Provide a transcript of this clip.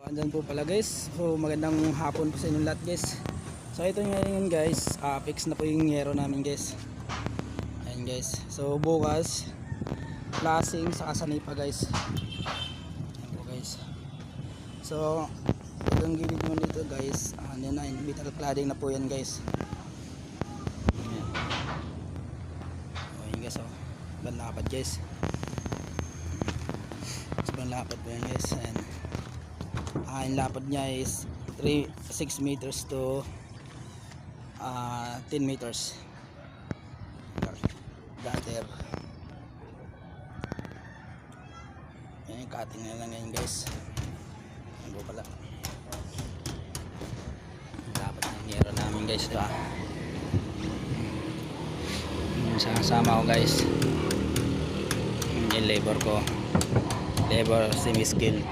Andyan po pala guys. So magandang hapon po sa inyong lahat guys. So ito ngayon guys, fix na po yung yero namin guys. Ayan guys. So bukas lasing sa kasanipa guys. Ayan po guys. So itong gilid mo dito guys, ano na, metal cladding na po yan guys. Ayan. Ayan guys, oh. Banlapad guys. So banlapad po yan guys. Ayan. Ang lapad niya is 6 meters to 10 meters. Gutter. Yan yung cutting na lang ngayon guys. Ano pala, lapad ng yero namin guys ito, sama ko guys. Yung labor ko, labor semi skilled.